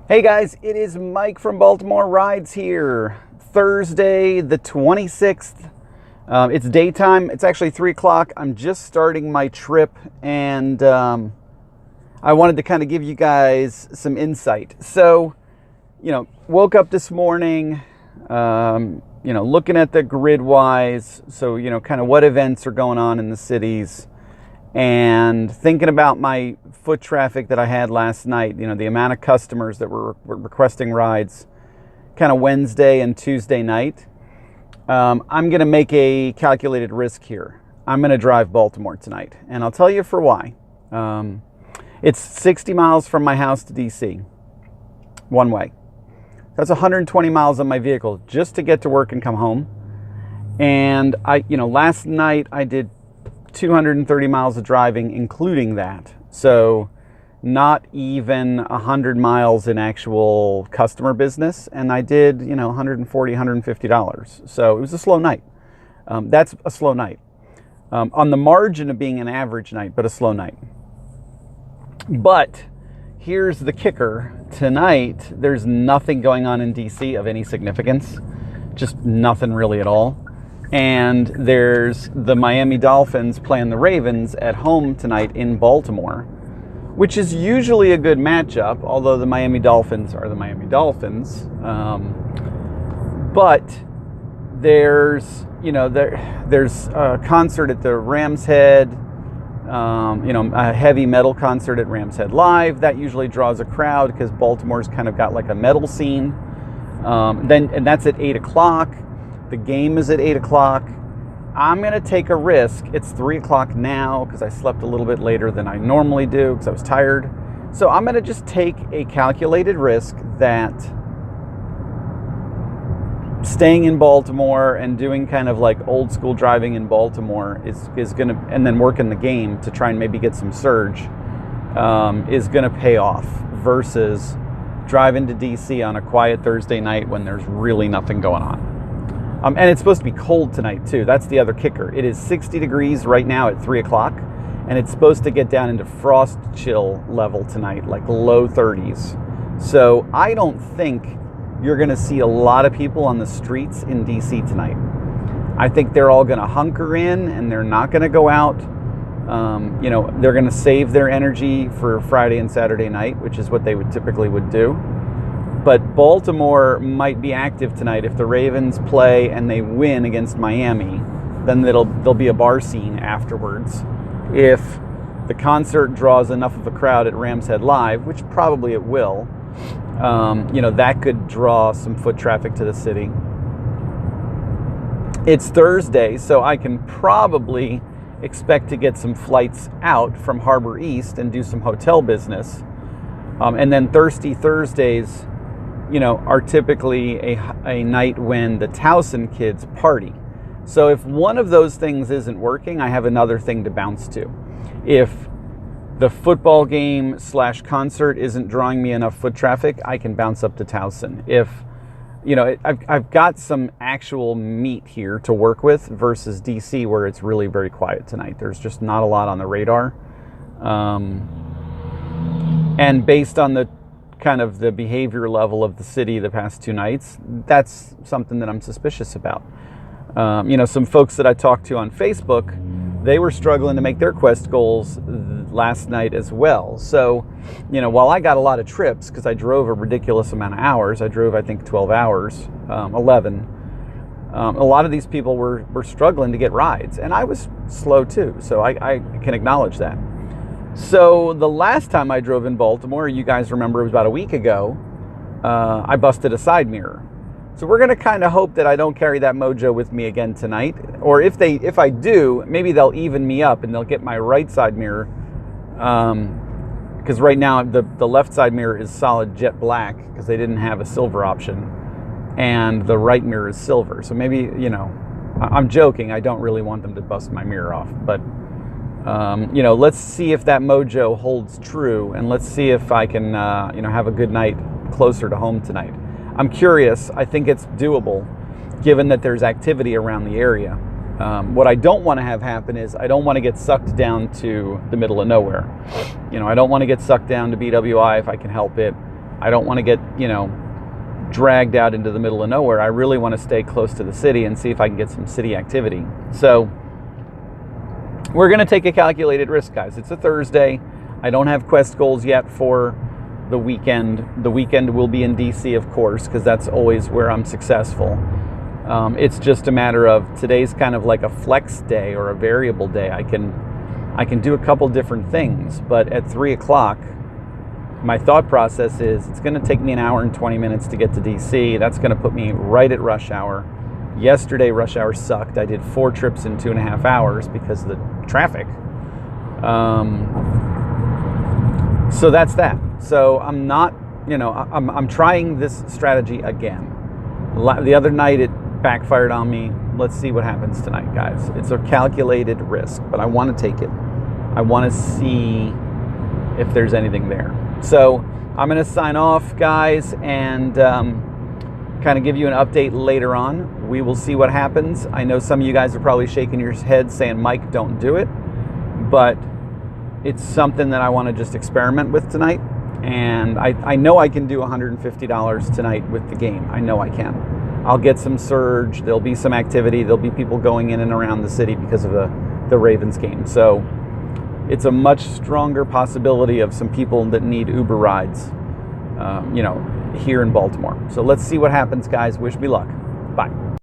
Hey guys, it is Mike from Baltimore Rides here. Thursday the 26th. It's daytime. It's actually 3 o'clock. I'm just starting my trip and I wanted to kind of give you guys some insight. So, woke up this morning, looking at the grid wise. So, kind of what events are going on in the cities. And thinking about my foot traffic that I had last night, the amount of customers that were requesting rides kind of Wednesday and Tuesday night, I'm going to make a calculated risk here. I'm going to drive Baltimore tonight, and I'll tell you for why. It's 60 miles from my house to DC, one way. That's 120 miles on my vehicle just to get to work and come home. And last night I did 230 miles of driving, including that. So not even 100 miles in actual customer business. And I did, $140, $150. So it was a slow night. That's a slow night. On the margin of being an average night, but a slow night. But here's the kicker. Tonight, there's nothing going on in DC of any significance. Just nothing really at all. And there's the Miami Dolphins playing the Ravens at home tonight in Baltimore, which is usually a good matchup, although the Miami Dolphins are the Miami Dolphins. But there's a concert at the Rams Head, a heavy metal concert at Rams Head Live. That usually draws a crowd because Baltimore's kind of got like a metal scene. And that's at 8 o'clock. The game is at 8 o'clock. I'm going to take a risk. It's 3 o'clock now because I slept a little bit later than I normally do because I was tired. So I'm going to just take a calculated risk that staying in Baltimore and doing kind of like old school driving in Baltimore is going to, and then working the game to try and maybe get some surge, is going to pay off versus driving to DC on a quiet Thursday night when there's really nothing going on. And it's supposed to be cold tonight, too. That's the other kicker. It is 60 degrees right now at 3 o'clock, and it's supposed to get down into frost chill level tonight, like low 30s. So I don't think you're going to see a lot of people on the streets in D.C. tonight. I think they're all going to hunker in, and they're not going to go out. They're going to save their energy for Friday and Saturday night, which is what they would typically do. But Baltimore might be active tonight. If the Ravens play and they win against Miami, then there'll be a bar scene afterwards. If the concert draws enough of a crowd at Rams Head Live, which probably it will, that could draw some foot traffic to the city. It's Thursday, so I can probably expect to get some flights out from Harbor East and do some hotel business. And then Thirsty Thursdays, are typically a night when the Towson kids party. So if one of those things isn't working, I have another thing to bounce to. If the football game / concert isn't drawing me enough foot traffic, I can bounce up to Towson. If, I've got some actual meat here to work with versus DC where it's really very quiet tonight. There's just not a lot on the radar. And based on the kind of the behavior level of the city the past 2 nights, that's something that I'm suspicious about. Some folks that I talked to on Facebook, they were struggling to make their Quest goals last night as well. So, while I got a lot of trips because I drove a ridiculous amount of hours, I drove I think 12 hours, 11. A lot of these people were struggling to get rides, and I was slow too. So I can acknowledge that. So the last time I drove in Baltimore, you guys remember it was about a week ago, I busted a side mirror. So we're going to kind of hope that I don't carry that mojo with me again tonight. Or if I do, maybe they'll even me up and they'll get my right side mirror. Because right now the left side mirror is solid jet black because they didn't have a silver option. And the right mirror is silver. So maybe, I'm joking. I don't really want them to bust my mirror off. But let's see if that mojo holds true, and let's see if I can, have a good night closer to home tonight. I'm curious. I think it's doable, given that there's activity around the area. What I don't want to have happen is I don't want to get sucked down to the middle of nowhere. I don't want to get sucked down to BWI if I can help it. I don't want to get, dragged out into the middle of nowhere. I really want to stay close to the city and see if I can get some city activity. So we're going to take a calculated risk, guys. It's a Thursday. I don't have quest goals yet for the weekend. The weekend will be in DC, of course, because that's always where I'm successful. It's just a matter of today's kind of like a flex day or a variable day. I can do a couple different things, but at 3 o'clock, my thought process is it's going to take me an hour and 20 minutes to get to DC. That's going to put me right at rush hour. Yesterday, rush hour sucked. I did 4 trips in 2.5 hours because of the traffic. So that's that. So I'm not, I'm trying this strategy again. The other night it backfired on me. Let's see what happens tonight, guys. It's a calculated risk, but I want to take it. I want to see if there's anything there. So I'm going to sign off, guys, and kind of give you an update later on. We will see what happens. I know some of you guys are probably shaking your heads saying, Mike, don't do it. But it's something that I want to just experiment with tonight. And I know I can do $150 tonight with the game. I know I can. I'll get some surge. There'll be some activity. There'll be people going in and around the city because of the Ravens game. So it's a much stronger possibility of some people that need Uber rides, here in Baltimore. So let's see what happens, guys. Wish me luck. Bye.